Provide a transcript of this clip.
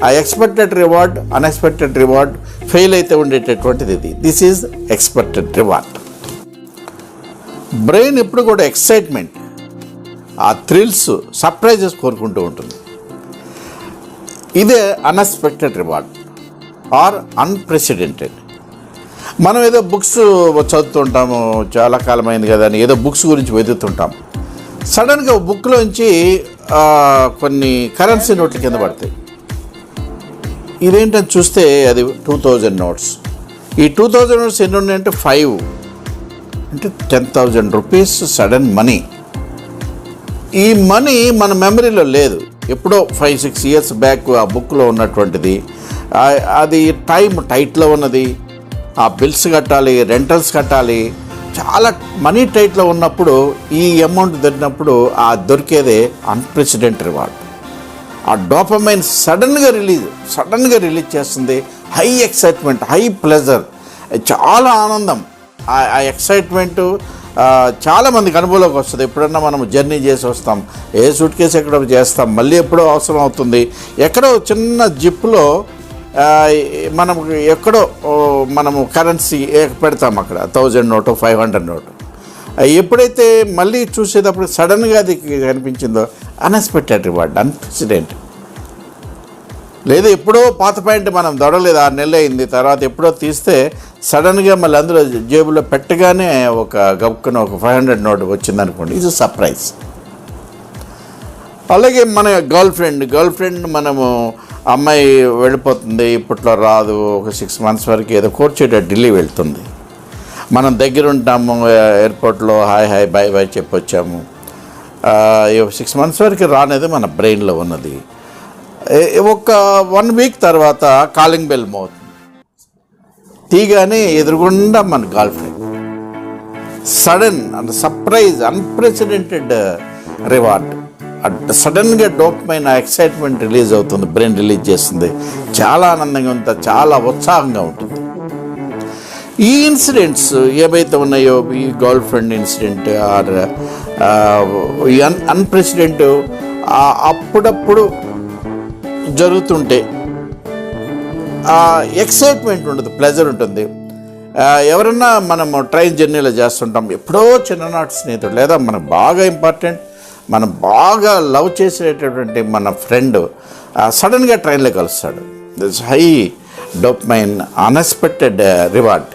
ఆ expected reward, unexpected reward fail అయితే ఉండేటటువంటిది ఇది. This is expected reward. Brain ఎప్పుడు కూడా ఎక్సైట్మెంట్, ఆ థ్రిల్స్, సర్ప్రైజెస్ కోరుకుంటూ ఉంటుంది. ఇదే అన్ఎక్స్పెక్టెడ్ రివార్డ్ ఆర్ అన్ప్రెసిడెంటెడ్. మనం ఏదో బుక్స్ చదువుతుంటాము, చాలా కాలమైంది కదా అని ఏదో బుక్స్ గురించి వెతుకుతుంటాం. సడన్గా బుక్లోంచి కొన్ని కరెన్సీ నోట్ల కింద పడతాయి. ఇదేంటని చూస్తే అది 2000 నోట్స్. ఈ 2000 నోట్స్ ఎన్ని ఉన్నాయంటే 5, అంటే 10,000 రూపీస్ సడన్ మనీ. ఈ మనీ మన మెమరీలో లేదు, ఎప్పుడో 5-6 ఇయర్స్ బ్యాక్ ఆ బుక్లో ఉన్నటువంటిది. అది టైం టైట్లో ఉన్నది, ఆ బిల్స్ కట్టాలి, రెంటల్స్ కట్టాలి, చాలా మనీ టైట్లో ఉన్నప్పుడు ఈ అమౌంట్ దొరికినప్పుడు ఆ దొరికేదే అన్ప్రెసిడెంట్ రివార్డ్. ఆ డోపమైన్ సడన్గా రిలీజ్ చేస్తుంది. హై ఎక్సైట్మెంట్, హై ప్లెజర్, చాలా ఆనందం. ఆ ఎక్సైట్మెంటు చాలామందికి అనుభవంలోకి వస్తుంది. ఎప్పుడన్నా మనం జర్నీ చేసి వస్తాం, ఏ సూట్ కేసు ఎక్కడో చేస్తాం, మళ్ళీ ఎప్పుడో అవసరం అవుతుంది. ఎక్కడో చిన్న జిప్లో మనం ఎక్కడో మనము కరెన్సీ పెడతాం, అక్కడ 1000 నోటు, 500 నోటు. ఎప్పుడైతే మళ్ళీ చూసేటప్పుడు సడన్గా అది కనిపించిందో అన్ఎక్స్పెక్టెడ్ రివార్డ్, అన్ప్రెసిడెంట్. లేదా ఎప్పుడో పాత పాయింట్ మనం దొడలేదు, 6 నెలలు అయింది, తర్వాత ఎప్పుడో తీస్తే సడన్గా మళ్ళీ అందులో జేబులో పెట్టగానే ఒక గబుక్కున ఒక 500 నోటు వచ్చిందనుకోండి, ఇది సర్ప్రైజ్. అలాగే మన గర్ల్ ఫ్రెండ్ మనము అమ్మాయి వెళ్ళిపోతుంది, ఇప్పట్లో రాదు, ఒక 6 మంత్స్ వరకు ఏదో కూర్చోట ఢిల్లీ వెళ్తుంది. మనం దగ్గర ఉంటాము, ఎయిర్పోర్ట్లో హాయ్ బాయ్ చెప్పొచ్చాము. 6 మంత్స్ వరకు రానేది మన బ్రెయిన్లో ఉన్నది. ఒక 1 వీక్ తర్వాత కాలింగ్ బెల్ మోతుంది, తీగానే ఎదురుగుండా మన girl friend. Sudden and surprise, unprecedented reward. సడన్గా డోపమైన్ ఎక్సైట్మెంట్ రిలీజ్ అవుతుంది, బ్రెయిన్ రిలీజ్ చేస్తుంది. చాలా ఆనందంగా ఉంటుంది, చాలా ఉత్సాహంగా ఉంటుంది. ఈ ఇన్సిడెంట్స్ ఏవైతే ఉన్నాయో, ఈ గర్ల్ ఫ్రెండ్ ఇన్సిడెంట్ ఆర్ ఈ అన్ప్రెసిడెంట్ అప్పుడప్పుడు జరుగుతుంటే ఎక్సైట్మెంట్ ఉండదు, ప్లెజర్ ఉంటుంది. ఎవరన్నా మనము ట్రైన్ జర్నీలో చేస్తుంటాం, ఎప్పుడో చిన్ననాటి స్నేహితుడు లేదా మనకు బాగా ఇంపార్టెంట్, మనం బాగా లవ్ చేసేటటువంటి మన ఫ్రెండ్ సడన్గా ట్రైన్లో కలుస్తాడు. This high dopamine unexpected reward.